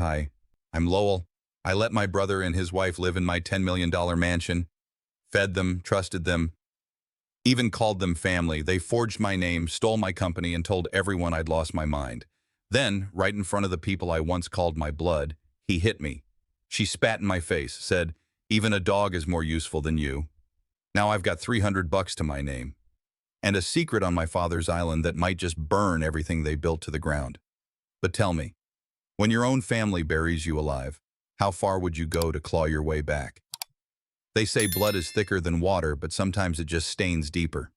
Hi, I'm Lowell. I let my brother and his wife live in my $10 million mansion, fed them, trusted them, even called them family. They forged my name, stole my company, and told everyone I'd lost my mind. Then, right in front of the people I once called my blood, he hit me. She spat in my face, said, "Even a dog is more useful than you." Now I've got $300 to my name, and a secret on my father's island that might just burn everything they built to the ground. But tell me, when your own family buries you alive, how far would you go to claw your way back? They say blood is thicker than water, but sometimes it just stains deeper.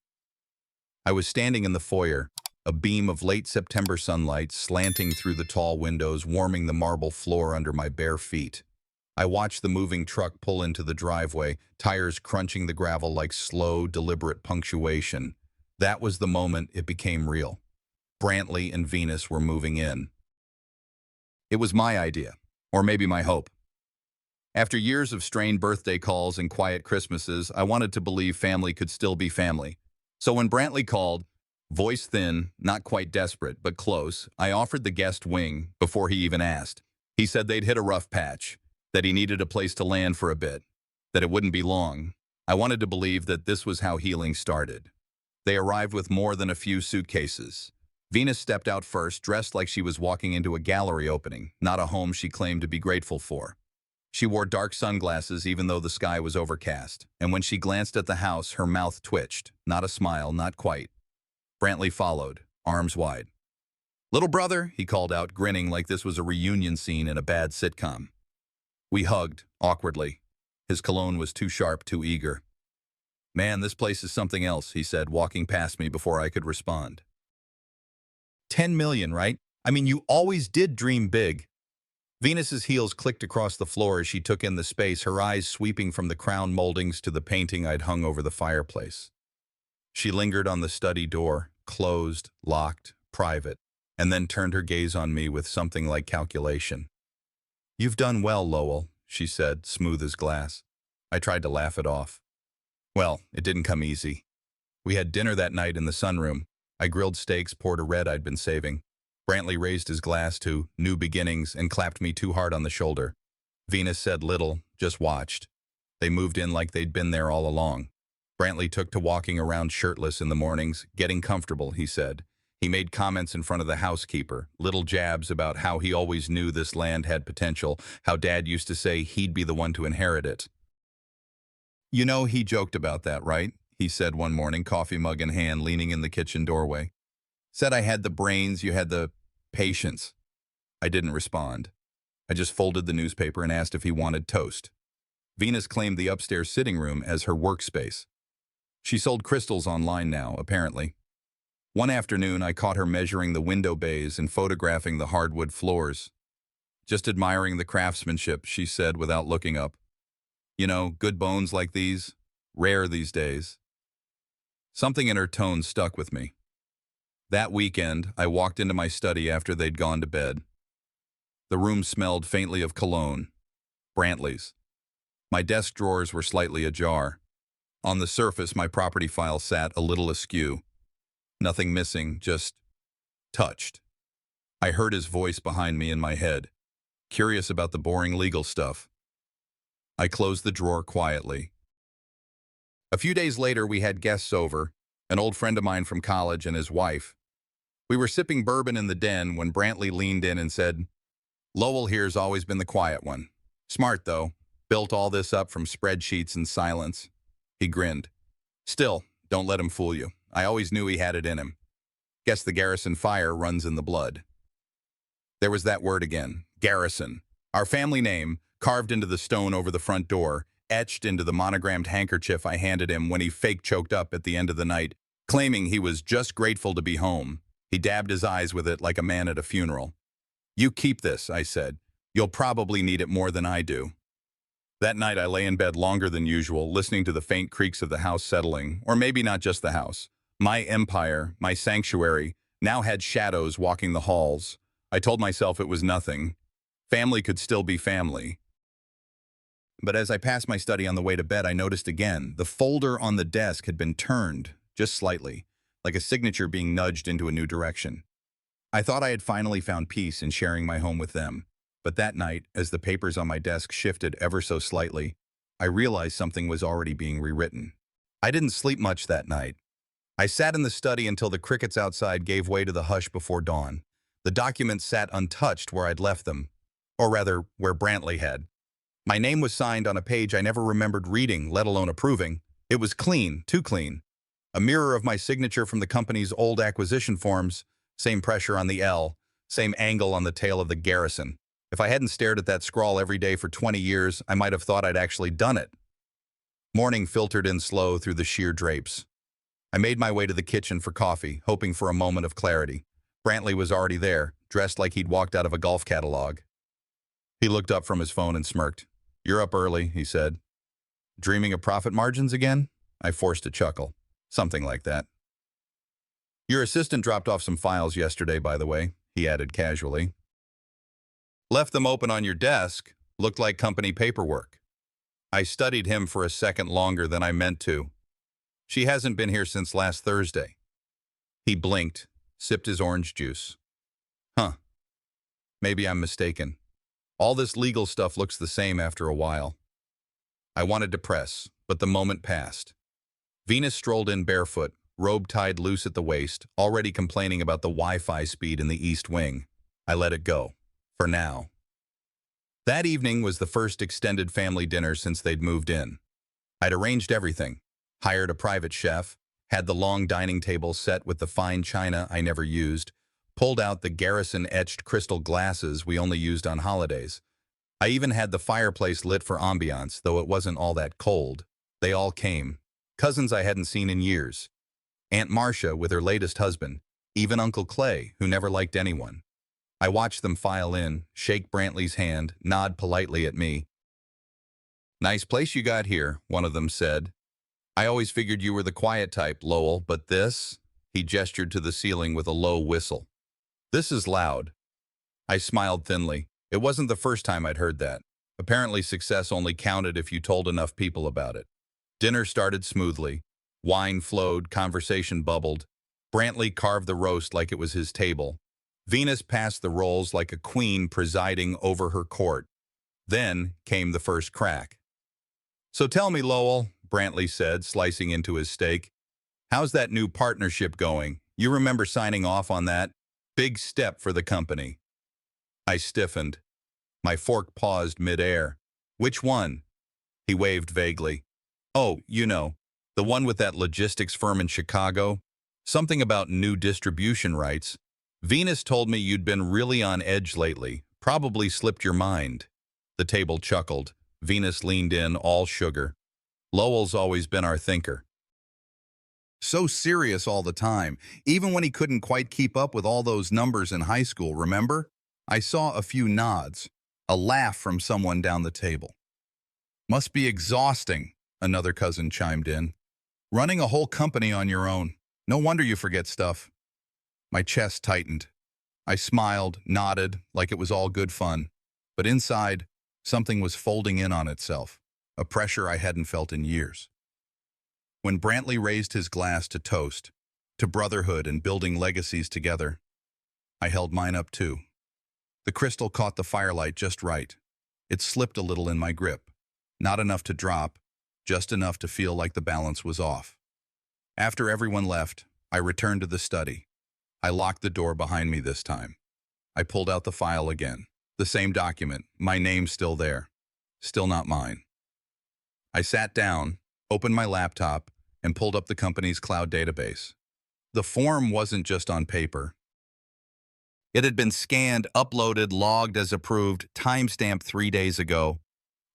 I was standing in the foyer, a beam of late September sunlight slanting through the tall windows, warming the marble floor under my bare feet. I watched the moving truck pull into the driveway, tires crunching the gravel like slow, deliberate punctuation. That was the moment it became real. Brantley and Venus were moving in. It was my idea, or maybe my hope. After years of strained birthday calls and quiet Christmases, I wanted to believe family could still be family. So when Brantley called, voice thin, not quite desperate, but close, I offered the guest wing before he even asked. He said they'd hit a rough patch, that he needed a place to land for a bit, that it wouldn't be long. I wanted to believe that this was how healing started. They arrived with more than a few suitcases. Venus stepped out first, dressed like she was walking into a gallery opening, not a home she claimed to be grateful for. She wore dark sunglasses even though the sky was overcast, and when she glanced at the house, her mouth twitched. Not a smile, not quite. Brantley followed, arms wide. "Little brother," he called out, grinning like this was a reunion scene in a bad sitcom. We hugged, awkwardly. His cologne was too sharp, too eager. "Man, this place is something else," he said, walking past me before I could respond. 10 million, right? I mean, you always did dream big. Venus's heels clicked across the floor as she took in the space, her eyes sweeping from the crown moldings to the painting I'd hung over the fireplace. She lingered on the study door, closed, locked, private, and then turned her gaze on me with something like calculation. "You've done well, Lowell," she said, smooth as glass. I tried to laugh it off. Well, it didn't come easy. We had dinner that night in the sunroom. I grilled steaks, poured a red I'd been saving. Brantley raised his glass to new beginnings and clapped me too hard on the shoulder. Venus said little, just watched. They moved in like they'd been there all along. Brantley took to walking around shirtless in the mornings, getting comfortable, he said. He made comments in front of the housekeeper, little jabs about how he always knew this land had potential, how Dad used to say he'd be the one to inherit it. "You know, he joked about that, right?" he said one morning, coffee mug in hand, leaning in the kitchen doorway. "Said I had the brains, you had the patience." I didn't respond. I just folded the newspaper and asked if he wanted toast. Venus claimed the upstairs sitting room as her workspace. She sold crystals online now, apparently. One afternoon, I caught her measuring the window bays and photographing the hardwood floors. "Just admiring the craftsmanship," she said without looking up. "You know, good bones like these, rare these days." Something in her tone stuck with me. That weekend, I walked into my study after they'd gone to bed. The room smelled faintly of cologne, Brantley's. My desk drawers were slightly ajar. On the surface, my property file sat a little askew. Nothing missing, just touched. I heard his voice behind me in my head, curious about the boring legal stuff. I closed the drawer quietly. A few days later, we had guests over, an old friend of mine from college and his wife. We were sipping bourbon in the den when Brantley leaned in and said, "Lowell here's always been the quiet one. Smart, though. Built all this up from spreadsheets and silence." He grinned. "Still, don't let him fool you. I always knew he had it in him. Guess the Garrison fire runs in the blood." There was that word again, Garrison. Our family name, carved into the stone over the front door, etched into the monogrammed handkerchief I handed him when he fake choked up at the end of the night, claiming he was just grateful to be home. He dabbed his eyes with it like a man at a funeral. "You keep this," I said. "You'll probably need it more than I do." That night I lay in bed longer than usual, listening to the faint creaks of the house settling, or maybe not just the house. My empire, my sanctuary, now had shadows walking the halls. I told myself it was nothing. Family could still be family. But as I passed my study on the way to bed, I noticed again, the folder on the desk had been turned, just slightly, like a signature being nudged into a new direction. I thought I had finally found peace in sharing my home with them. But that night, as the papers on my desk shifted ever so slightly, I realized something was already being rewritten. I didn't sleep much that night. I sat in the study until the crickets outside gave way to the hush before dawn. The documents sat untouched where I'd left them, or rather, where Brantley had. My name was signed on a page I never remembered reading, let alone approving. It was clean, too clean. A mirror of my signature from the company's old acquisition forms, same pressure on the L, same angle on the tail of the garrison. If I hadn't stared at that scrawl every day for 20 years, I might have thought I'd actually done it. Morning filtered in slow through the sheer drapes. I made my way to the kitchen for coffee, hoping for a moment of clarity. Brantley was already there, dressed like he'd walked out of a golf catalog. He looked up from his phone and smirked. "You're up early," he said. "Dreaming of profit margins again?" I forced a chuckle. Something like that. "Your assistant dropped off some files yesterday, by the way," he added casually. "Left them open on your desk. Looked like company paperwork." I studied him for a second longer than I meant to. "She hasn't been here since last Thursday." He blinked, sipped his orange juice. "Huh. Maybe I'm mistaken. All this legal stuff looks the same after a while." I wanted to press, but the moment passed. Venus strolled in barefoot, robe tied loose at the waist, already complaining about the Wi-Fi speed in the East Wing. I let it go. For now. That evening was the first extended family dinner since they'd moved in. I'd arranged everything. Hired a private chef, had the long dining table set with the fine china I never used, pulled out the garrison-etched crystal glasses we only used on holidays. I even had the fireplace lit for ambiance, though it wasn't all that cold. They all came. Cousins I hadn't seen in years. Aunt Marcia with her latest husband, even Uncle Clay, who never liked anyone. I watched them file in, shake Brantley's hand, nod politely at me. "Nice place you got here," one of them said. "I always figured you were the quiet type, Lowell, but this?" He gestured to the ceiling with a low whistle. "This is loud." I smiled thinly. It wasn't the first time I'd heard that. Apparently success only counted if you told enough people about it. Dinner started smoothly. Wine flowed, conversation bubbled. Brantley carved the roast like it was his table. Venus passed the rolls like a queen presiding over her court. Then came the first crack. "So tell me, Lowell," Brantley said, slicing into his steak, "how's that new partnership going? You remember signing off on that? Big step for the company." I stiffened. My fork paused mid-air. "Which one?" He waved vaguely. "Oh, you know, the one with that logistics firm in Chicago. Something about new distribution rights. Venus told me you'd been really on edge lately. Probably slipped your mind." The table chuckled. Venus leaned in, all sugar. "Lowell's always been our thinker. So serious all the time, even when he couldn't quite keep up with all those numbers in high school, remember?" I saw a few nods, a laugh from someone down the table. "Must be exhausting," another cousin chimed in. "Running a whole company on your own. No wonder you forget stuff." My chest tightened. I smiled, nodded, like it was all good fun. But inside, something was folding in on itself, a pressure I hadn't felt in years. When Brantley raised his glass to toast, to brotherhood and building legacies together, I held mine up too. The crystal caught the firelight just right. It slipped a little in my grip. Not enough to drop, just enough to feel like the balance was off. After everyone left, I returned to the study. I locked the door behind me this time. I pulled out the file again. The same document, my name still there. Still not mine. I sat down, opened my laptop, and pulled up the company's cloud database. The form wasn't just on paper. It had been scanned, uploaded, logged as approved, timestamped 3 days ago.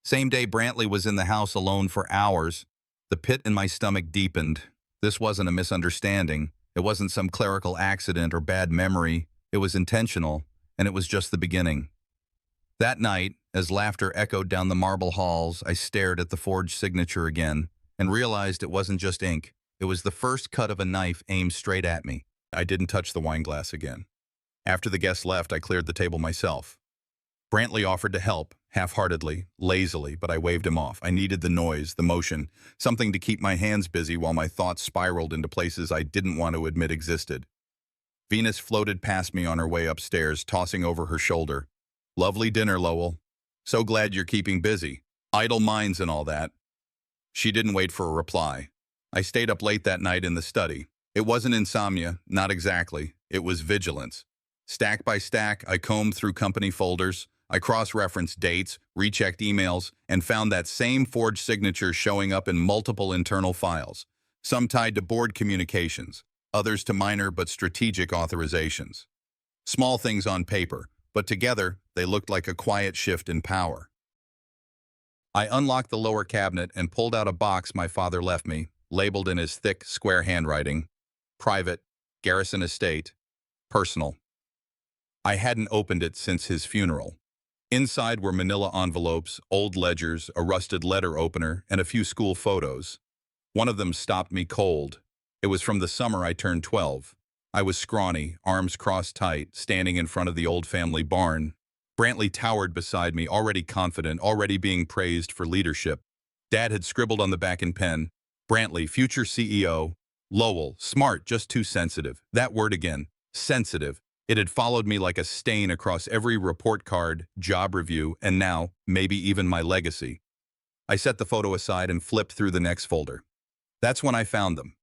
Same day Brantley was in the house alone for hours. The pit in my stomach deepened. This wasn't a misunderstanding. It wasn't some clerical accident or bad memory. It was intentional, and it was just the beginning. That night, as laughter echoed down the marble halls, I stared at the forged signature again and realized it wasn't just ink. It was the first cut of a knife aimed straight at me. I didn't touch the wine glass again. After the guests left, I cleared the table myself. Brantley offered to help, half-heartedly, lazily, but I waved him off. I needed the noise, the motion, something to keep my hands busy while my thoughts spiraled into places I didn't want to admit existed. Venus floated past me on her way upstairs, tossing over her shoulder. Lovely dinner, Lowell. So glad you're keeping busy. Idle minds and all that. She didn't wait for a reply. I stayed up late that night in the study. It wasn't insomnia, not exactly. It was vigilance. Stack by stack, I combed through company folders. I cross-referenced dates, rechecked emails, and found that same forged signature showing up in multiple internal files, some tied to board communications, others to minor but strategic authorizations. Small things on paper, but together they looked like a quiet shift in power. I unlocked the lower cabinet and pulled out a box my father left me, labeled in his thick, square handwriting. Private, Garrison Estate, personal. I hadn't opened it since his funeral. Inside were manila envelopes, old ledgers, a rusted letter opener, and a few school photos. One of them stopped me cold. It was from the summer I turned 12. I was scrawny, arms crossed tight, standing in front of the old family barn. Brantley towered beside me, already confident, already being praised for leadership. Dad had scribbled on the back in pen, Brantley, future CEO. Lowell, smart, just too sensitive. That word again, sensitive. It had followed me like a stain across every report card, job review, and now, maybe even my legacy. I set the photo aside and flipped through the next folder. That's when I found them.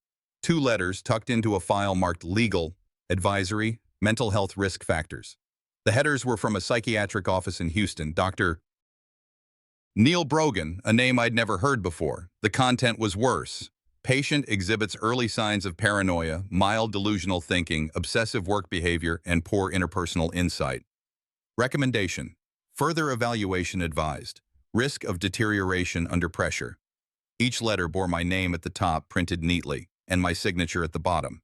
2 letters tucked into a file marked legal, advisory, mental health risk factors. The headers were from a psychiatric office in Houston, Dr. Neil Brogan, a name I'd never heard before. The content was worse. Patient exhibits early signs of paranoia, mild delusional thinking, obsessive work behavior, and poor interpersonal insight. Recommendation: further evaluation advised. Risk of deterioration under pressure. Each letter bore my name at the top, printed neatly, and my signature at the bottom.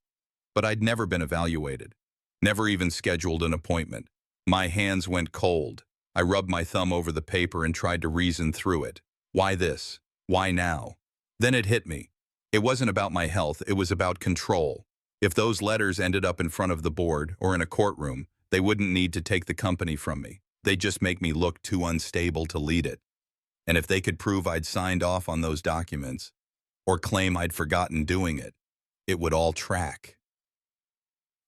But I'd never been evaluated. Never even scheduled an appointment. My hands went cold. I rubbed my thumb over the paper and tried to reason through it. Why this? Why now? Then it hit me. It wasn't about my health, it was about control. If those letters ended up in front of the board or in a courtroom, they wouldn't need to take the company from me. They'd just make me look too unstable to lead it. And if they could prove I'd signed off on those documents, or claim I'd forgotten doing it, it would all track.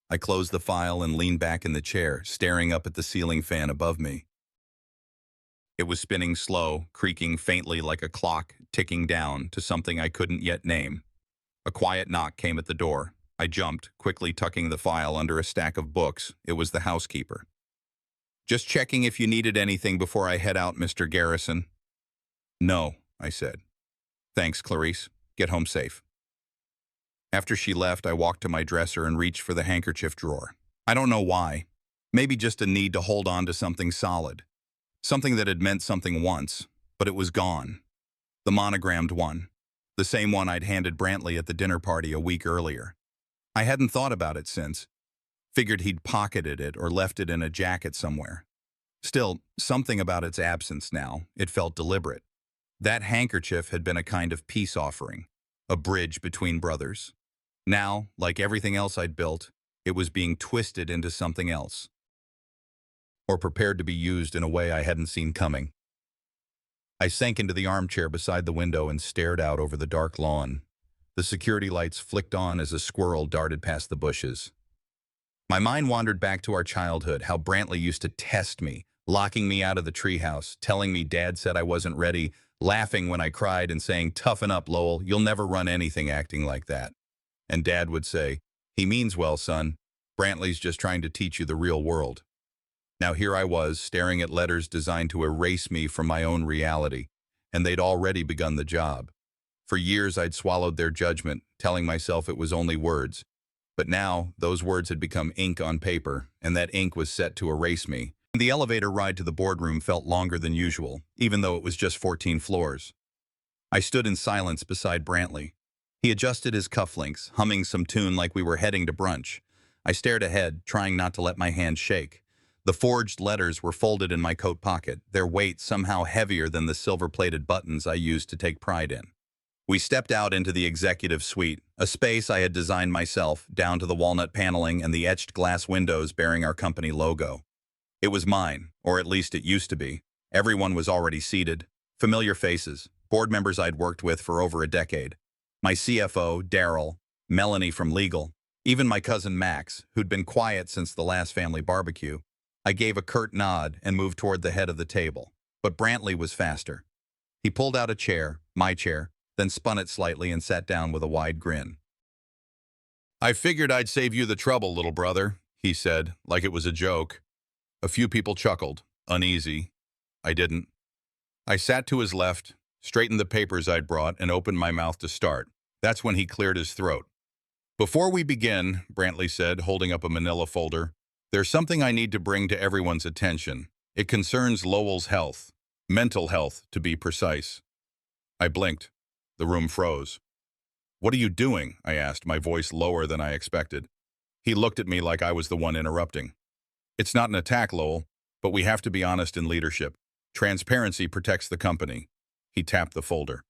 I closed the file and leaned back in the chair, staring up at the ceiling fan above me. It was spinning slow, creaking faintly like a clock, ticking down to something I couldn't yet name. A quiet knock came at the door. I jumped, quickly tucking the file under a stack of books. It was the housekeeper. "Just checking if you needed anything before I head out, Mr. Garrison." "No," I said. "Thanks, Clarice. Get home safe." After she left, I walked to my dresser and reached for the handkerchief drawer. I don't know why. Maybe just a need to hold on to something solid. Something that had meant something once, but it was gone. The monogrammed one. The same one I'd handed Brantley at the dinner party a week earlier. I hadn't thought about it since. Figured he'd pocketed it or left it in a jacket somewhere. Still, something about its absence now. It felt deliberate. That handkerchief had been a kind of peace offering, a bridge between brothers. Now, like everything else I'd built, it was being twisted into something else, or prepared to be used in a way I hadn't seen coming. I sank into the armchair beside the window and stared out over the dark lawn. The security lights flicked on as a squirrel darted past the bushes. My mind wandered back to our childhood, how Brantley used to test me, locking me out of the treehouse, telling me Dad said I wasn't ready, laughing when I cried and saying, "Toughen up, Lowell, you'll never run anything acting like that." And Dad would say, "He means well, son. Brantley's just trying to teach you the real world." Now here I was, staring at letters designed to erase me from my own reality, and they'd already begun the job. For years I'd swallowed their judgment, telling myself it was only words. But now, those words had become ink on paper, and that ink was set to erase me. The elevator ride to the boardroom felt longer than usual, even though it was just 14 floors. I stood in silence beside Brantley. He adjusted his cufflinks, humming some tune like we were heading to brunch. I stared ahead, trying not to let my hand shake. The forged letters were folded in my coat pocket, their weight somehow heavier than the silver-plated buttons I used to take pride in. We stepped out into the executive suite, a space I had designed myself, down to the walnut paneling and the etched glass windows bearing our company logo. It was mine, or at least it used to be. Everyone was already seated. Familiar faces, board members I'd worked with for over a decade. My CFO, Daryl, Melanie from legal, even my cousin Max, who'd been quiet since the last family barbecue. I gave a curt nod and moved toward the head of the table, but Brantley was faster. He pulled out a chair, my chair, then spun it slightly and sat down with a wide grin. "I figured I'd save you the trouble, little brother," he said, like it was a joke. A few people chuckled, uneasy. I didn't. I sat to his left, straightened the papers I'd brought, and opened my mouth to start. That's when he cleared his throat. "Before we begin," Brantley said, holding up a manila folder, "there's something I need to bring to everyone's attention. It concerns Lowell's health. Mental health, to be precise." I blinked. The room froze. "What are you doing?" I asked, my voice lower than I expected. He looked at me like I was the one interrupting. "It's not an attack, Lowell, but we have to be honest in leadership. Transparency protects the company." He tapped the folder.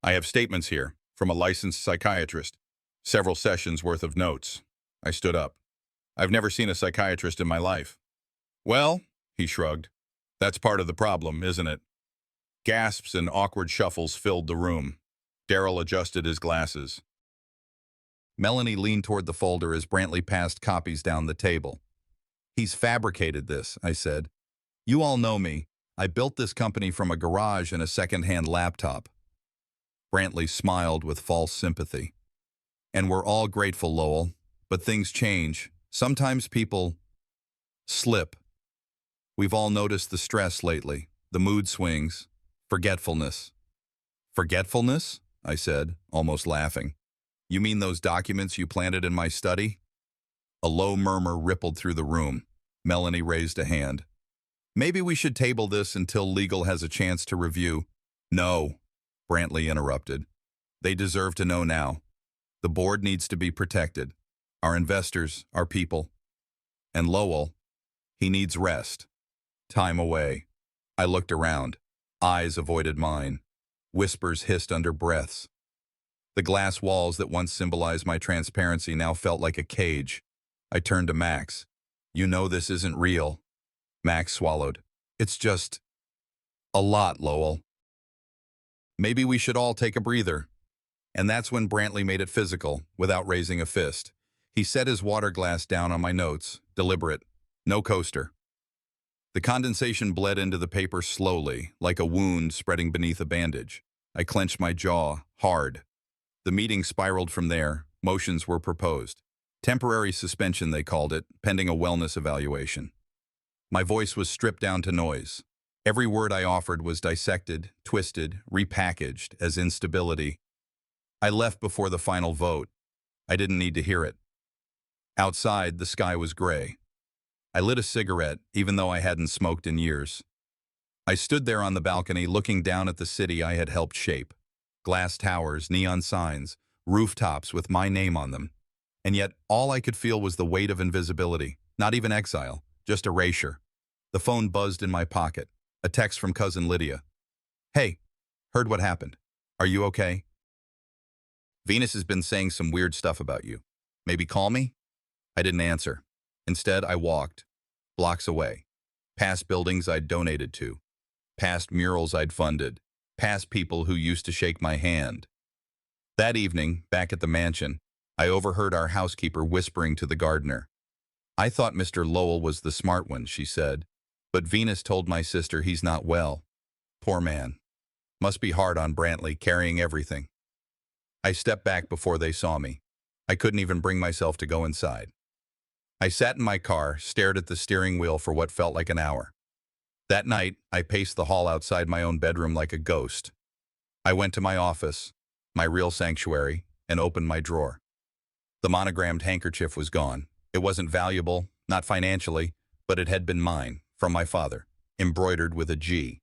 "I have statements here from a licensed psychiatrist. Several sessions worth of notes." I stood up. "I've never seen a psychiatrist in my life." "Well," he shrugged, "that's part of the problem, isn't it?" Gasps and awkward shuffles filled the room. Darrell adjusted his glasses. Melanie leaned toward the folder as Brantley passed copies down the table. "He's fabricated this," I said. "You all know me. I built this company from a garage and a second-hand laptop." Brantley smiled with false sympathy. "And we're all grateful, Lowell. But things change. Sometimes people slip. We've all noticed the stress lately, the mood swings, forgetfulness." "Forgetfulness?" I said, almost laughing. "You mean those documents you planted in my study?" A low murmur rippled through the room. Melanie raised a hand. "Maybe we should table this until legal has a chance to review." "No," Brantley interrupted. "They deserve to know now. The board needs to be protected. Our investors, our people. And Lowell, he needs rest. Time away." I looked around. Eyes avoided mine. Whispers hissed under breaths. The glass walls that once symbolized my transparency now felt like a cage. I turned to Max. "You know this isn't real." Max swallowed. "It's just a lot, Lowell. Maybe we should all take a breather." And that's when Brantley made it physical, without raising a fist. He set his water glass down on my notes, deliberate. No coaster. The condensation bled into the paper slowly, like a wound spreading beneath a bandage. I clenched my jaw, hard. The meeting spiraled from there. Motions were proposed. Temporary suspension, they called it, pending a wellness evaluation. My voice was stripped down to noise. Every word I offered was dissected, twisted, repackaged as instability. I left before the final vote. I didn't need to hear it. Outside, the sky was gray. I lit a cigarette, even though I hadn't smoked in years. I stood there on the balcony looking down at the city I had helped shape. Glass towers, neon signs, rooftops with my name on them. And yet, all I could feel was the weight of invisibility. Not even exile, just erasure. The phone buzzed in my pocket. A text from cousin Lydia. "Hey, heard what happened. Are you okay? Venus has been saying some weird stuff about you. Maybe call me?" I didn't answer. Instead, I walked, blocks away, past buildings I'd donated to, past murals I'd funded, past people who used to shake my hand. That evening, back at the mansion, I overheard our housekeeper whispering to the gardener. "I thought Mr. Lowell was the smart one," she said, "but Venus told my sister he's not well. Poor man. Must be hard on Brantley, carrying everything." I stepped back before they saw me. I couldn't even bring myself to go inside. I sat in my car, stared at the steering wheel for what felt like an hour. That night, I paced the hall outside my own bedroom like a ghost. I went to my office, my real sanctuary, and opened my drawer. The monogrammed handkerchief was gone. It wasn't valuable, not financially, but it had been mine, from my father, embroidered with a G.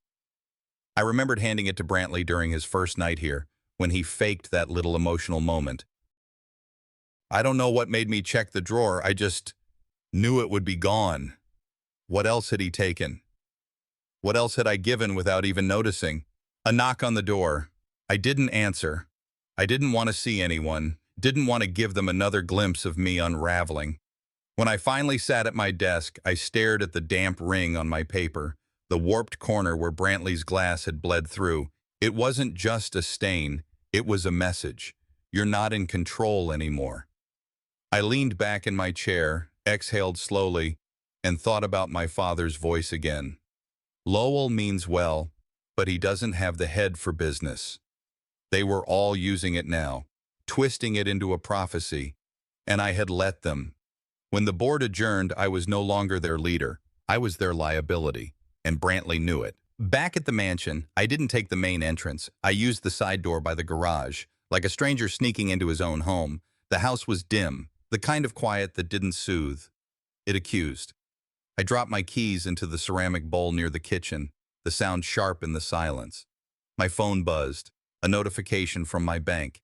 I remembered handing it to Brantley during his first night here, when he faked that little emotional moment. I don't know what made me check the drawer, I just knew it would be gone. What else had he taken? What else had I given without even noticing? A knock on the door. I didn't answer. I didn't want to see anyone, didn't want to give them another glimpse of me unraveling. When I finally sat at my desk, I stared at the damp ring on my paper, the warped corner where Brantley's glass had bled through. It wasn't just a stain, it was a message. You're not in control anymore. I leaned back in my chair, exhaled slowly, and thought about my father's voice again. Lowell means well, but he doesn't have the head for business. They were all using it now, twisting it into a prophecy, and I had let them. When the board adjourned, I was no longer their leader. I was their liability, and Brantley knew it. Back at the mansion, I didn't take the main entrance. I used the side door by the garage. Like a stranger sneaking into his own home, the house was dim, the kind of quiet that didn't soothe. It accused. I dropped my keys into the ceramic bowl near the kitchen, the sound sharp in the silence. My phone buzzed, a notification from my bank.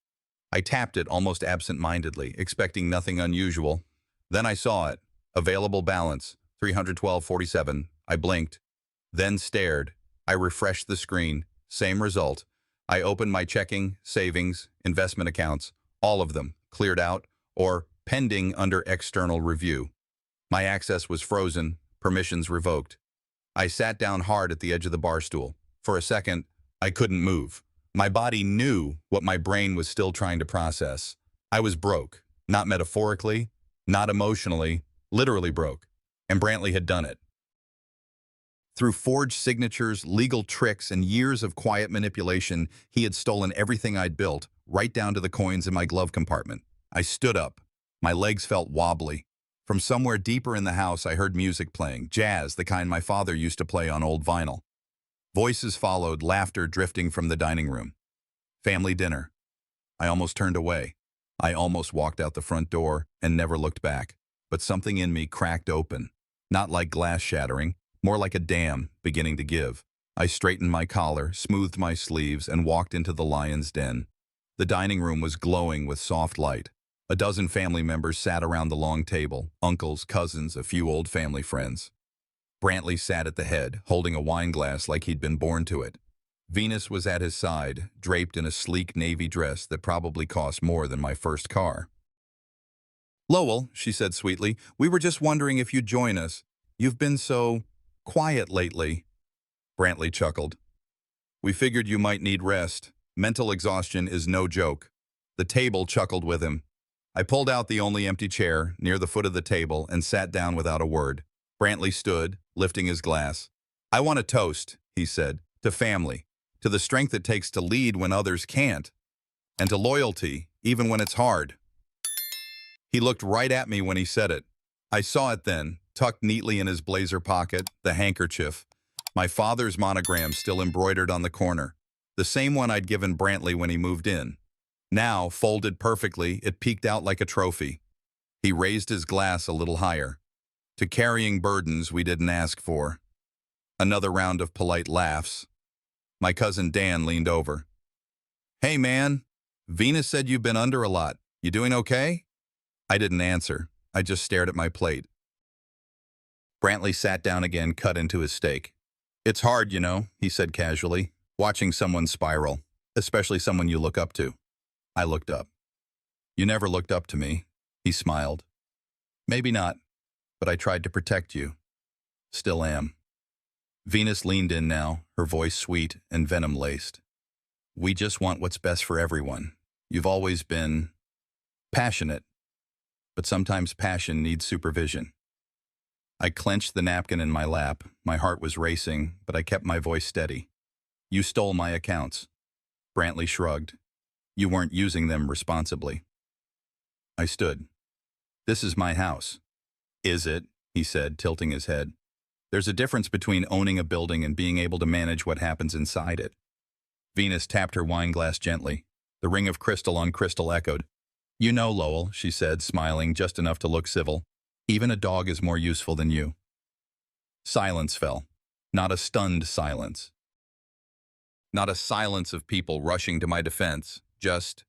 I tapped it almost absent-mindedly, expecting nothing unusual. Then I saw it. Available balance, $312.47. I blinked, then stared. I refreshed the screen. Same result. I opened my checking, savings, investment accounts, all of them, cleared out, or pending under external review. My access was frozen, permissions revoked. I sat down hard at the edge of the bar stool. For a second, I couldn't move. My body knew what my brain was still trying to process. I was broke, not metaphorically, not emotionally, literally broke. And Brantley had done it. Through forged signatures, legal tricks, and years of quiet manipulation, he had stolen everything I'd built, right down to the coins in my glove compartment. I stood up. My legs felt wobbly. From somewhere deeper in the house, I heard music playing, jazz, the kind my father used to play on old vinyl. Voices followed, laughter drifting from the dining room. Family dinner. I almost turned away. I almost walked out the front door and never looked back. But something in me cracked open. Not like glass shattering, more like a dam beginning to give. I straightened my collar, smoothed my sleeves, and walked into the lion's den. The dining room was glowing with soft light. A dozen family members sat around the long table, uncles, cousins, a few old family friends. Brantley sat at the head, holding a wine glass like he'd been born to it. Venus was at his side, draped in a sleek navy dress that probably cost more than my first car. "Lowell," she said sweetly, "we were just wondering if you'd join us. You've been so quiet lately." Brantley chuckled. "We figured you might need rest. Mental exhaustion is no joke." The table chuckled with him. I pulled out the only empty chair near the foot of the table and sat down without a word. Brantley stood, lifting his glass. "I want a toast," he said, "to family, to the strength it takes to lead when others can't, and to loyalty, even when it's hard." He looked right at me when he said it. I saw it then, tucked neatly in his blazer pocket, the handkerchief. My father's monogram still embroidered on the corner, the same one I'd given Brantley when he moved in. Now, folded perfectly, it peeked out like a trophy. He raised his glass a little higher. "To carrying burdens we didn't ask for." Another round of polite laughs. My cousin Dan leaned over. "Hey, man, Venus said you've been under a lot. You doing okay?" I didn't answer. I just stared at my plate. Brantley sat down again, cut into his steak. "It's hard, you know," he said casually, "watching someone spiral, especially someone you look up to." I looked up. "You never looked up to me," he smiled. "Maybe not, but I tried to protect you. Still am." Venus leaned in now, her voice sweet and venom-laced. "We just want what's best for everyone. You've always been passionate, but sometimes passion needs supervision." I clenched the napkin in my lap. My heart was racing, but I kept my voice steady. "You stole my accounts." Brantley shrugged. "You weren't using them responsibly." I stood. "This is my house." "Is it?" he said, tilting his head. "There's a difference between owning a building and being able to manage what happens inside it." Venus tapped her wine glass gently. The ring of crystal on crystal echoed. "You know, Lowell," she said, smiling just enough to look civil, "even a dog is more useful than you." Silence fell. Not a stunned silence. Not a silence of people rushing to my defense. Just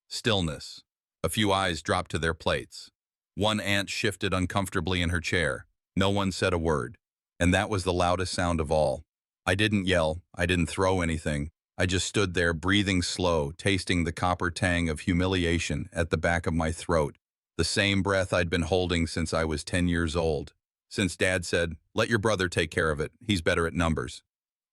stillness. A few eyes dropped to their plates. One aunt shifted uncomfortably in her chair. No one said a word. And that was the loudest sound of all. I didn't yell. I didn't throw anything. I just stood there, breathing slow, tasting the copper tang of humiliation at the back of my throat. The same breath I'd been holding since I was 10 years old. Since Dad said, "Let your brother take care of it. He's better at numbers."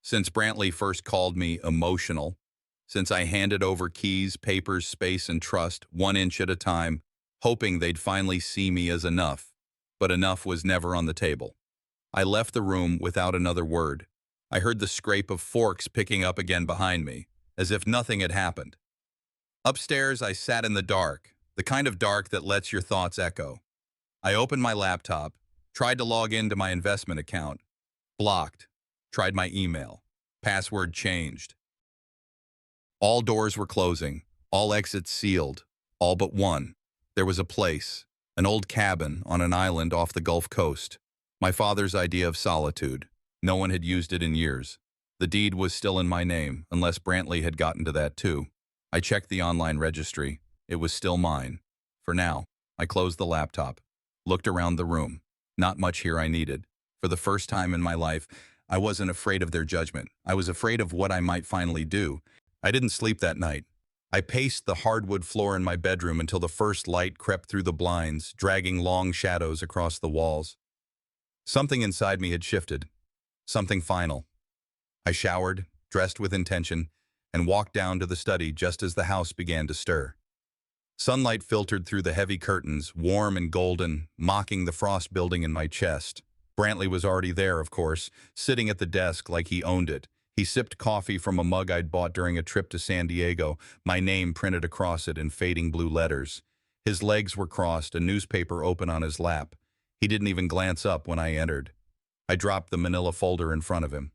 Since Brantley first called me emotional. Since I handed over keys, papers, space, and trust, 1 inch at a time, hoping they'd finally see me as enough. but enough was never on the table. I left the room without another word. I heard the scrape of forks picking up again behind me, as if nothing had happened. Upstairs, I sat in the dark, the kind of dark that lets your thoughts echo. I opened my laptop, tried to log into my investment account. Blocked. Tried my email. Password changed. All doors were closing, all exits sealed, all but one. There was a place, an old cabin on an island off the Gulf Coast. My father's idea of solitude. No one had used it in years. The deed was still in my name, unless Brantley had gotten to that too. I checked the online registry. It was still mine. For now, I closed the laptop, looked around the room. Not much here I needed. For the first time in my life, I wasn't afraid of their judgment. I was afraid of what I might finally do. I didn't sleep that night. I paced the hardwood floor in my bedroom until the first light crept through the blinds, dragging long shadows across the walls. Something inside me had shifted. Something final. I showered, dressed with intention, and walked down to the study just as the house began to stir. Sunlight filtered through the heavy curtains, warm and golden, mocking the frost building in my chest. Brantley was already there, of course, sitting at the desk like he owned it. He sipped coffee from a mug I'd bought during a trip to San Diego, my name printed across it in fading blue letters. His legs were crossed, a newspaper open on his lap. He didn't even glance up when I entered. I dropped the manila folder in front of him.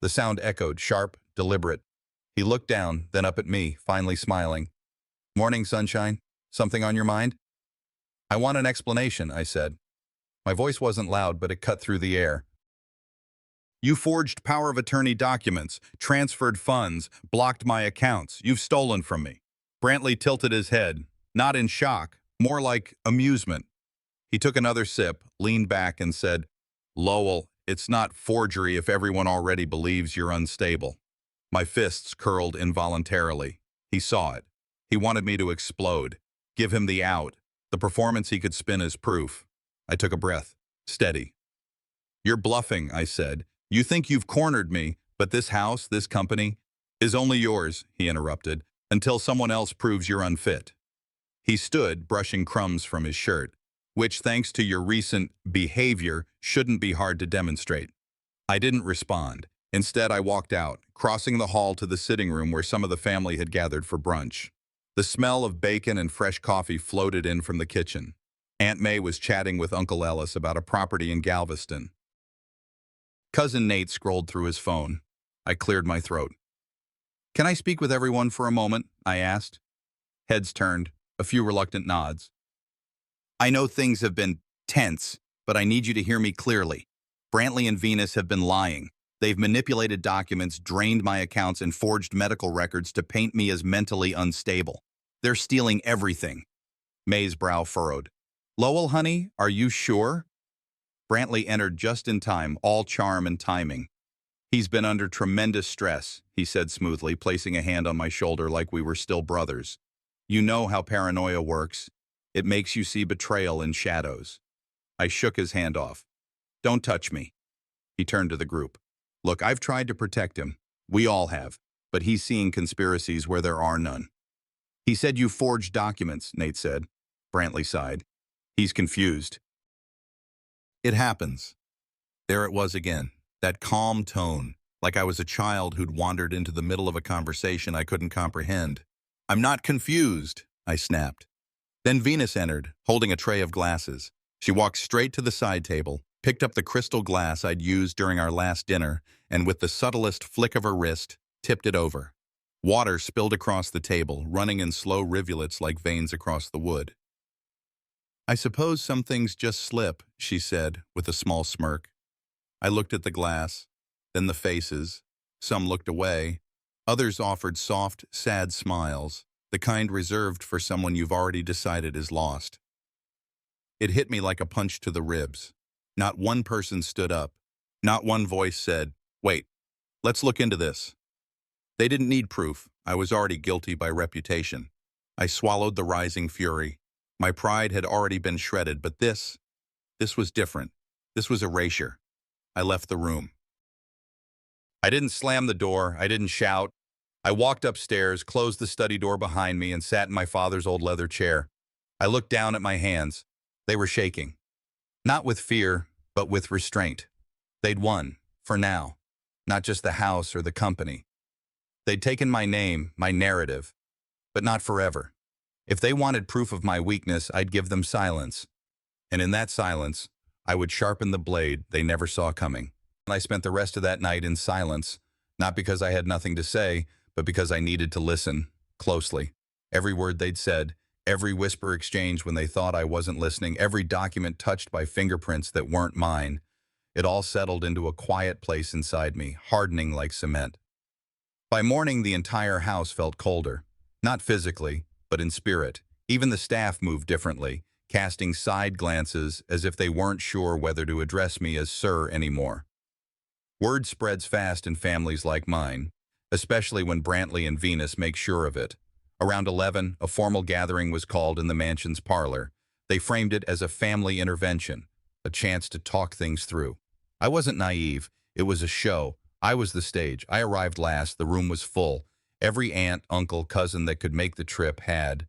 The sound echoed, sharp, deliberate. He looked down, then up at me, finally smiling. "Morning, sunshine. Something on your mind?" "I want an explanation," I said. My voice wasn't loud, but it cut through the air. "You forged power of attorney documents, transferred funds, blocked my accounts. You've stolen from me." Brantley tilted his head, not in shock, more like amusement. He took another sip, leaned back, and said, "Lowell, it's not forgery if everyone already believes you're unstable." My fists curled involuntarily. He saw it. He wanted me to explode, give him the out, the performance he could spin as proof. I took a breath. Steady. "You're bluffing," I said. "You think you've cornered me, but this house, this company, is only yours," he interrupted, "until someone else proves you're unfit." He stood, brushing crumbs from his shirt, which, thanks to your recent behavior, shouldn't be hard to demonstrate. I didn't respond. Instead, I walked out, crossing the hall to the sitting room where some of the family had gathered for brunch. The smell of bacon and fresh coffee floated in from the kitchen. Aunt May was chatting with Uncle Ellis about a property in Galveston. Cousin Nate scrolled through his phone. I cleared my throat. "Can I speak with everyone for a moment?" I asked. Heads turned, a few reluctant nods. "I know things have been tense, but I need you to hear me clearly. Brantley and Venus have been lying. They've manipulated documents, drained my accounts, and forged medical records to paint me as mentally unstable. They're stealing everything." May's brow furrowed. "Lowell, honey, are you sure?" Brantley entered just in time, all charm and timing. "He's been under tremendous stress," he said smoothly, placing a hand on my shoulder like we were still brothers. "You know how paranoia works. It makes you see betrayal in shadows." I shook his hand off. "Don't touch me." He turned to the group. "Look, I've tried to protect him. We all have. But he's seeing conspiracies where there are none." "He said you forged documents," Nate said. Brantley sighed. "He's confused." It happens. There it was again, that calm tone, like I was a child who'd wandered into the middle of a conversation I couldn't comprehend. "I'm not confused," I snapped. Then Venus entered, holding a tray of glasses. She walked straight to the side table, picked up the crystal glass I'd used during our last dinner, and with the subtlest flick of her wrist, tipped it over. Water spilled across the table, running in slow rivulets like veins across the wood. "I suppose some things just slip," she said, with a small smirk. I looked at the glass, then the faces. Some looked away. Others offered soft, sad smiles, the kind reserved for someone you've already decided is lost. It hit me like a punch to the ribs. Not one person stood up. Not one voice said, "Wait, let's look into this." They didn't need proof. I was already guilty by reputation. I swallowed the rising fury. My pride had already been shredded, but this was different. This was erasure. I left the room. I didn't slam the door. I didn't shout. I walked upstairs, closed the study door behind me, and sat in my father's old leather chair. I looked down at my hands. They were shaking. Not with fear, but with restraint. They'd won, for now. Not just the house or the company. They'd taken my name, my narrative, but not forever. If they wanted proof of my weakness, I'd give them silence. And in that silence, I would sharpen the blade they never saw coming. And I spent the rest of that night in silence, not because I had nothing to say, but because I needed to listen closely. Every word they'd said, every whisper exchanged when they thought I wasn't listening, every document touched by fingerprints that weren't mine, it all settled into a quiet place inside me, hardening like cement. By morning, the entire house felt colder. Not physically, but in spirit. Even the staff moved differently, casting side glances as if they weren't sure whether to address me as sir anymore. Word spreads fast in families like mine, especially when Brantley and Venus make sure of it. Around 11, a formal gathering was called in the mansion's parlor. They framed it as a family intervention, a chance to talk things through. I wasn't naive. It was a show. I was the stage. I arrived last. The room was full. Every aunt, uncle, cousin that could make the trip had.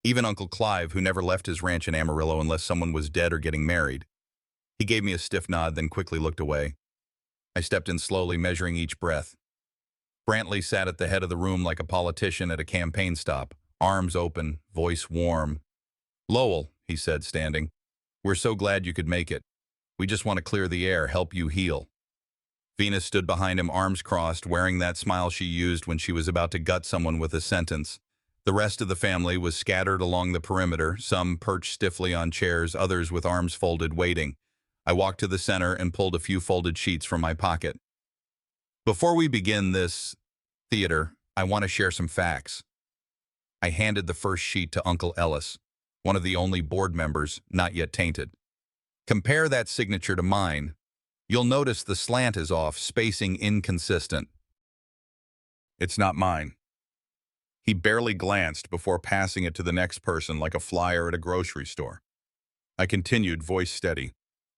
Even Uncle Clive, who never left his ranch in Amarillo unless someone was dead or getting married. He gave me a stiff nod, then quickly looked away. I stepped in slowly, measuring each breath. Brantley sat at the head of the room like a politician at a campaign stop, arms open, voice warm. "Lowell," he said, standing, "we're so glad you could make it. We just want to clear the air, help you heal." Venus stood behind him, arms crossed, wearing that smile she used when she was about to gut someone with a sentence. The rest of the family was scattered along the perimeter, some perched stiffly on chairs, others with arms folded, waiting. I walked to the center and pulled a few folded sheets from my pocket. "Before we begin this theater, I want to share some facts." I handed the first sheet to Uncle Ellis, one of the only board members not yet tainted. "Compare that signature to mine. You'll notice the slant is off, spacing inconsistent." "It's not mine." He barely glanced before passing it to the next person like a flyer at a grocery store. I continued, voice steady.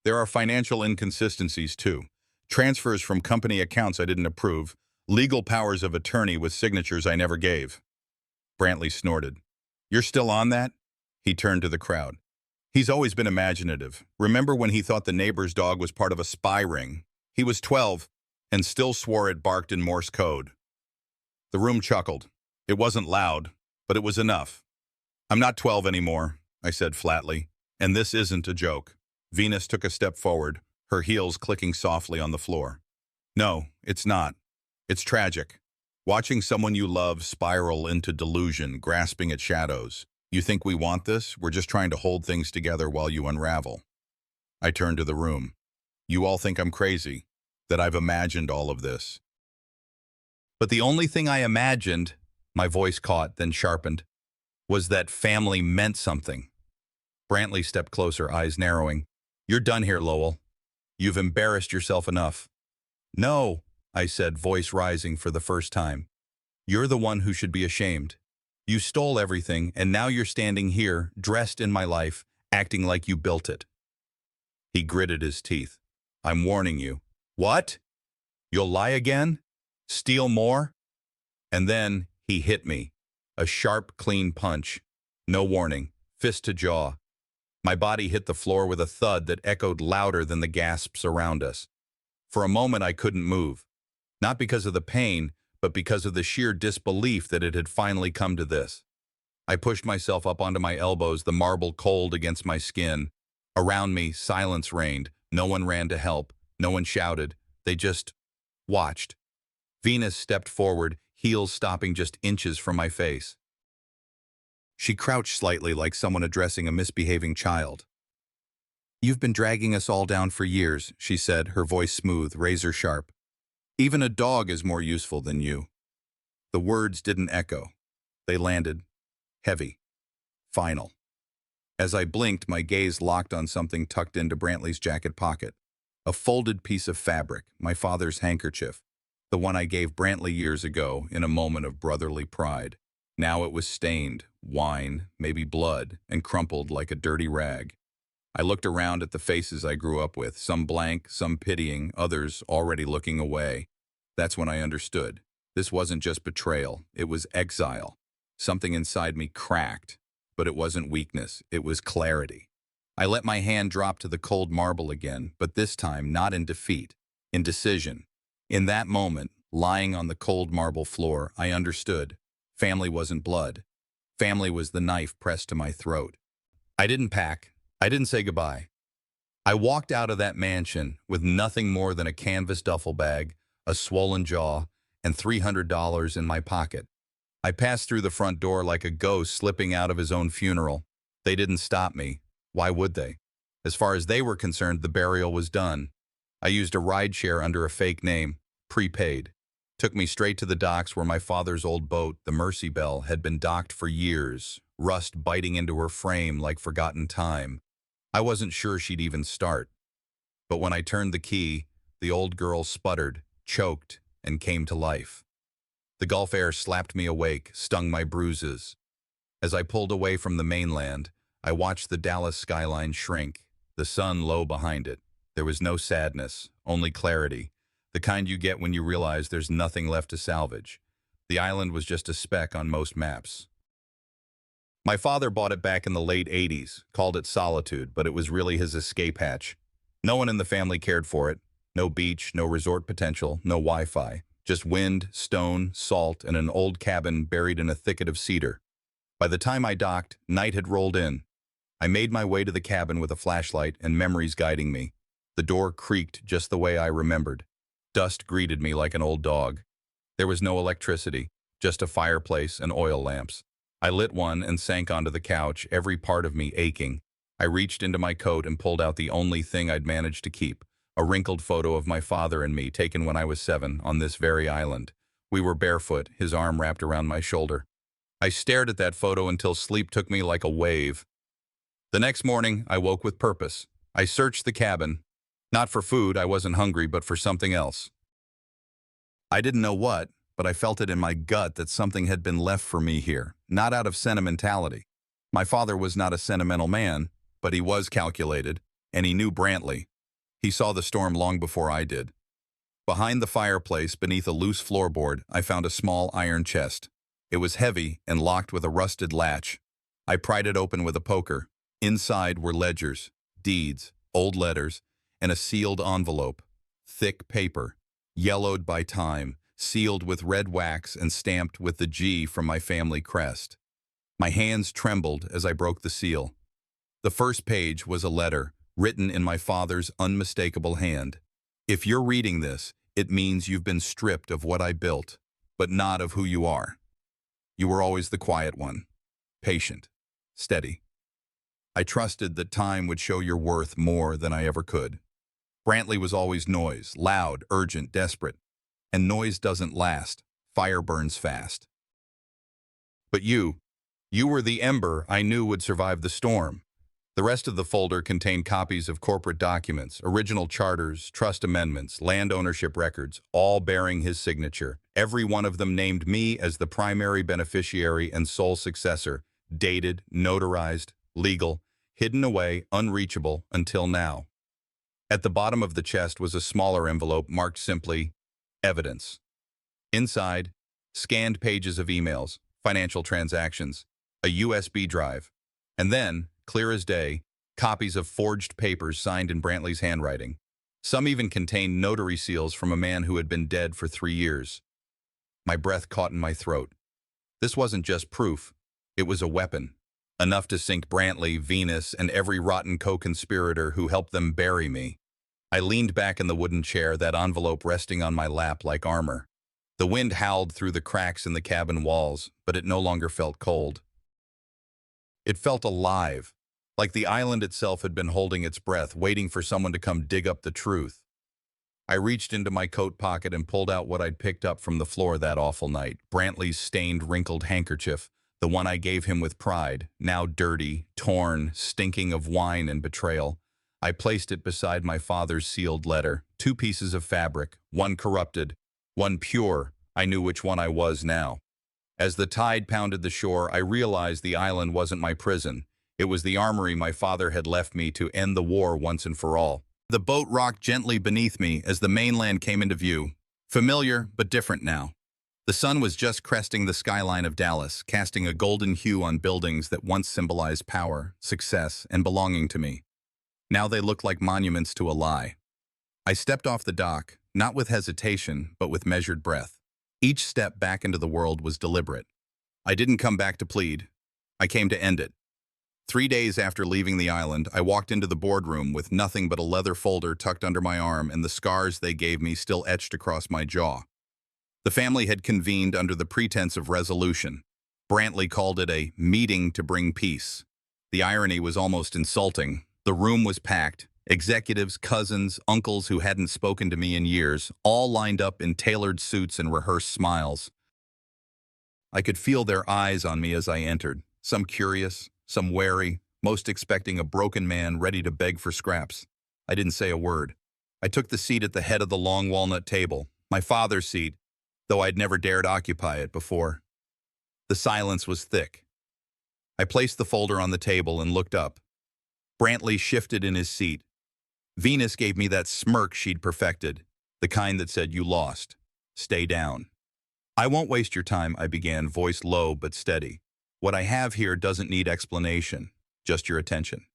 "There are financial inconsistencies, too. Transfers from company accounts I didn't approve, legal powers of attorney with signatures I never gave." Brantley snorted. "You're still on that?" He turned to the crowd. "He's always been imaginative. Remember when he thought the neighbor's dog was part of a spy ring? He was 12 and still swore it barked in Morse code." The room chuckled. It wasn't loud, but it was enough. "I'm not 12 anymore," I said flatly, "and this isn't a joke." Venus took a step forward, her heels clicking softly on the floor. "No, it's not. It's tragic. Watching someone you love spiral into delusion, grasping at shadows. You think we want this? We're just trying to hold things together while you unravel." I turned to the room. "You all think I'm crazy, that I've imagined all of this." "But the only thing I imagined," my voice caught, then sharpened, "was that family meant something." Brantley stepped closer, eyes narrowing. "You're done here, Lowell. You've embarrassed yourself enough." "No," I said, voice rising for the first time. "You're the one who should be ashamed. You stole everything, and now you're standing here, dressed in my life, acting like you built it." He gritted his teeth. "I'm warning you." "What? You'll lie again? Steal more?" And then he hit me. A sharp, clean punch. No warning. Fist to jaw. My body hit the floor with a thud that echoed louder than the gasps around us. For a moment I couldn't move. Not because of the pain, but because of the sheer disbelief that it had finally come to this. I pushed myself up onto my elbows, the marble cold against my skin. Around me, silence reigned. No one ran to help. No one shouted. They just watched. Venus stepped forward, heels stopping just inches from my face. She crouched slightly like someone addressing a misbehaving child. "You've been dragging us all down for years," she said, her voice smooth, razor sharp. "Even a dog is more useful than you." The words didn't echo. They landed. Heavy. Final. As I blinked, my gaze locked on something tucked into Brantley's jacket pocket. A folded piece of fabric, my father's handkerchief. The one I gave Brantley years ago in a moment of brotherly pride. Now it was stained, wine, maybe blood, and crumpled like a dirty rag. I looked around at the faces I grew up with, some blank, some pitying, others already looking away. That's when I understood. This wasn't just betrayal, it was exile. Something inside me cracked, but it wasn't weakness, it was clarity. I let my hand drop to the cold marble again, but this time not in defeat, in decision. In that moment, lying on the cold marble floor, I understood. Family wasn't blood. Family was the knife pressed to my throat. I didn't pack. I didn't say goodbye. I walked out of that mansion with nothing more than a canvas duffel bag, a swollen jaw, and $300 in my pocket. I passed through the front door like a ghost slipping out of his own funeral. They didn't stop me. Why would they? As far as they were concerned, the burial was done. I used a rideshare under a fake name, prepaid. Took me straight to the docks where my father's old boat, the Mercy Belle, had been docked for years, rust biting into her frame like forgotten time. I wasn't sure she'd even start. But when I turned the key, the old girl sputtered, choked, and came to life. The Gulf air slapped me awake, stung my bruises. As I pulled away from the mainland, I watched the Dallas skyline shrink, the sun low behind it. There was no sadness, only clarity, the kind you get when you realize there's nothing left to salvage. The island was just a speck on most maps. My father bought it back in the late 80s, called it Solitude, but it was really his escape hatch. No one in the family cared for it. No beach, no resort potential, no Wi-Fi. Just wind, stone, salt, and an old cabin buried in a thicket of cedar. By the time I docked, night had rolled in. I made my way to the cabin with a flashlight and memories guiding me. The door creaked just the way I remembered. Dust greeted me like an old dog. There was no electricity, just a fireplace and oil lamps. I lit one and sank onto the couch, every part of me aching. I reached into my coat and pulled out the only thing I'd managed to keep, a wrinkled photo of my father and me taken when I was 7 on this very island. We were barefoot, his arm wrapped around my shoulder. I stared at that photo until sleep took me like a wave. The next morning, I woke with purpose. I searched the cabin. Not for food, I wasn't hungry, but for something else. I didn't know what, but I felt it in my gut that something had been left for me here, not out of sentimentality. My father was not a sentimental man, but he was calculated, and he knew Brantley. He saw the storm long before I did. Behind the fireplace, beneath a loose floorboard, I found a small iron chest. It was heavy and locked with a rusted latch. I pried it open with a poker. Inside were ledgers, deeds, old letters, and a sealed envelope. Thick paper, yellowed by time, sealed with red wax and stamped with the G from my family crest. My hands trembled as I broke the seal. The first page was a letter, written in my father's unmistakable hand. If you're reading this, it means you've been stripped of what I built, but not of who you are. You were always the quiet one, patient, steady. I trusted that time would show your worth more than I ever could. Brantley was always noise, loud, urgent, desperate. And noise doesn't last. Fire burns fast. But you were the ember I knew would survive the storm. The rest of the folder contained copies of corporate documents, original charters, trust amendments, land ownership records, all bearing his signature. Every one of them named me as the primary beneficiary and sole successor, dated, notarized, legal, hidden away, unreachable until now. At the bottom of the chest was a smaller envelope marked simply, Evidence. Inside, scanned pages of emails, financial transactions, a USB drive, and then, clear as day, copies of forged papers signed in Brantley's handwriting. Some even contained notary seals from a man who had been dead for 3 years. My breath caught in my throat. This wasn't just proof. It was a weapon. Enough to sink Brantley, Venus, and every rotten co-conspirator who helped them bury me. I leaned back in the wooden chair, that envelope resting on my lap like armor. The wind howled through the cracks in the cabin walls, but it no longer felt cold. It felt alive, like the island itself had been holding its breath, waiting for someone to come dig up the truth. I reached into my coat pocket and pulled out what I'd picked up from the floor that awful night, Brantley's stained, wrinkled handkerchief, the one I gave him with pride, now dirty, torn, stinking of wine and betrayal. I placed it beside my father's sealed letter, 2 pieces of fabric, one corrupted, one pure. I knew which one I was now. As the tide pounded the shore, I realized the island wasn't my prison. It was the armory my father had left me to end the war once and for all. The boat rocked gently beneath me as the mainland came into view. Familiar, but different now. The sun was just cresting the skyline of Dallas, casting a golden hue on buildings that once symbolized power, success, and belonging to me. Now they looked like monuments to a lie. I stepped off the dock, not with hesitation, but with measured breath. Each step back into the world was deliberate. I didn't come back to plead. I came to end it. 3 days after leaving the island, I walked into the boardroom with nothing but a leather folder tucked under my arm and the scars they gave me still etched across my jaw. The family had convened under the pretense of resolution. Brantley called it a meeting to bring peace. The irony was almost insulting. The room was packed. Executives, cousins, uncles who hadn't spoken to me in years, all lined up in tailored suits and rehearsed smiles. I could feel their eyes on me as I entered, some curious, some wary, most expecting a broken man ready to beg for scraps. I didn't say a word. I took the seat at the head of the long walnut table, my father's seat, though I'd never dared occupy it before. The silence was thick. I placed the folder on the table and looked up. Brantley shifted in his seat. Venus gave me that smirk she'd perfected, the kind that said, "You lost. Stay down." "I won't waste your time," I began, voice low but steady. "What I have here doesn't need explanation, just your attention."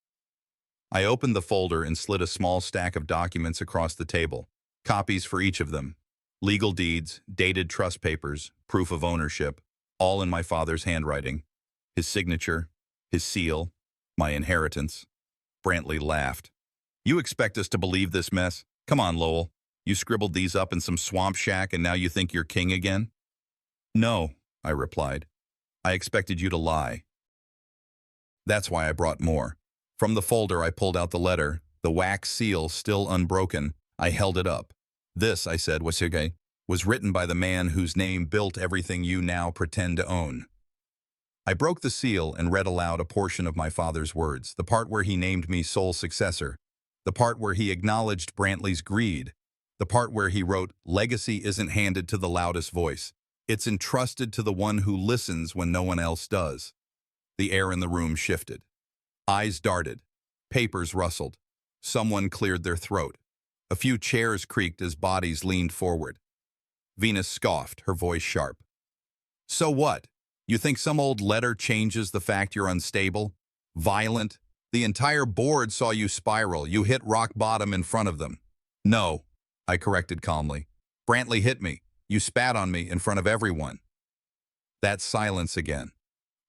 I opened the folder and slid a small stack of documents across the table, copies for each of them. Legal deeds, dated trust papers, proof of ownership, all in my father's handwriting. His signature, his seal, my inheritance. Brantley laughed. "You expect us to believe this mess? Come on, Lowell. You scribbled these up in some swamp shack and now you think you're king again?" "No," I replied. "I expected you to lie. That's why I brought more." From the folder, I pulled out the letter, the wax seal still unbroken. I held it up. "This," I said, was written by the man whose name built everything you now pretend to own." I broke the seal and read aloud a portion of my father's words, the part where he named me sole successor, the part where he acknowledged Brantley's greed, the part where he wrote, "Legacy isn't handed to the loudest voice. It's entrusted to the one who listens when no one else does." The air in the room shifted. Eyes darted. Papers rustled. Someone cleared their throat. A few chairs creaked as bodies leaned forward. Venus scoffed, her voice sharp. "So what? You think some old letter changes the fact you're unstable? Violent? The entire board saw you spiral. You hit rock bottom in front of them." "No," I corrected calmly. "Brantley hit me. You spat on me in front of everyone." That silence again.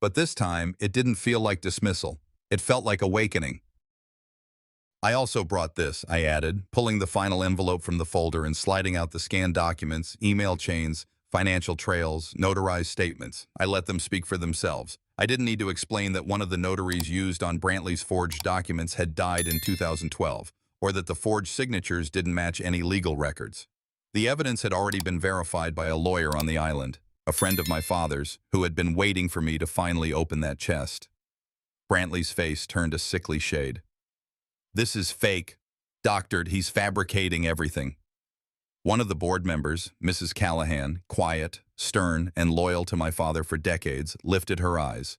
But this time, it didn't feel like dismissal. It felt like awakening. "I also brought this," I added, pulling the final envelope from the folder and sliding out the scanned documents, email chains, financial trails, notarized statements. I let them speak for themselves. I didn't need to explain that one of the notaries used on Brantley's forged documents had died in 2012, or that the forged signatures didn't match any legal records. The evidence had already been verified by a lawyer on the island, a friend of my father's, who had been waiting for me to finally open that chest. Brantley's face turned a sickly shade. "This is fake. Doctored. He's fabricating everything." One of the board members, Mrs. Callahan, quiet, stern, and loyal to my father for decades, lifted her eyes.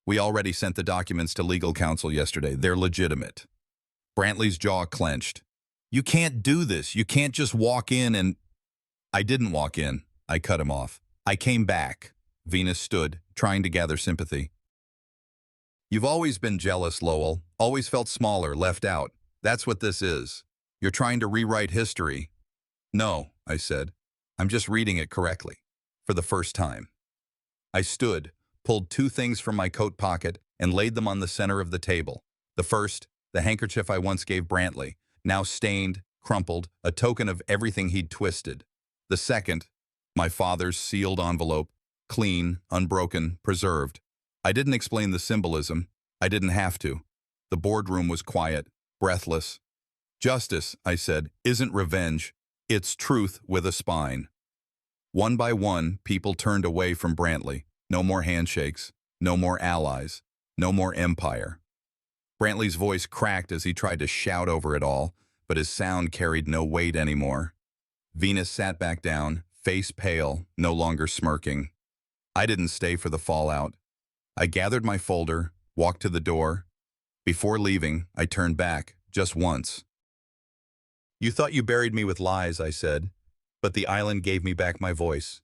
"We already sent the documents to legal counsel yesterday. They're legitimate." Brantley's jaw clenched. "You can't do this. You can't just walk in and—" "I didn't walk in," I cut him off. "I came back." Venus stood, trying to gather sympathy. "You've always been jealous, Lowell. Always felt smaller, left out. That's what this is. You're trying to rewrite history." "No," I said. "I'm just reading it correctly. For the first time." I stood, pulled two things from my coat pocket, and laid them on the center of the table. The first, the handkerchief I once gave Brantley, now stained, crumpled, a token of everything he'd twisted. The second, my father's sealed envelope, clean, unbroken, preserved. I didn't explain the symbolism. I didn't have to. The boardroom was quiet, breathless. "Justice," I said, "isn't revenge. It's truth with a spine." One by one, people turned away from Brantley. No more handshakes, no more allies, no more empire. Brantley's voice cracked as he tried to shout over it all, but his sound carried no weight anymore. Venus sat back down, face pale, no longer smirking. I didn't stay for the fallout. I gathered my folder, walked to the door. Before leaving, I turned back, just once. "You thought you buried me with lies," I said, "but the island gave me back my voice.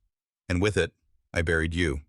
And with it, I buried you."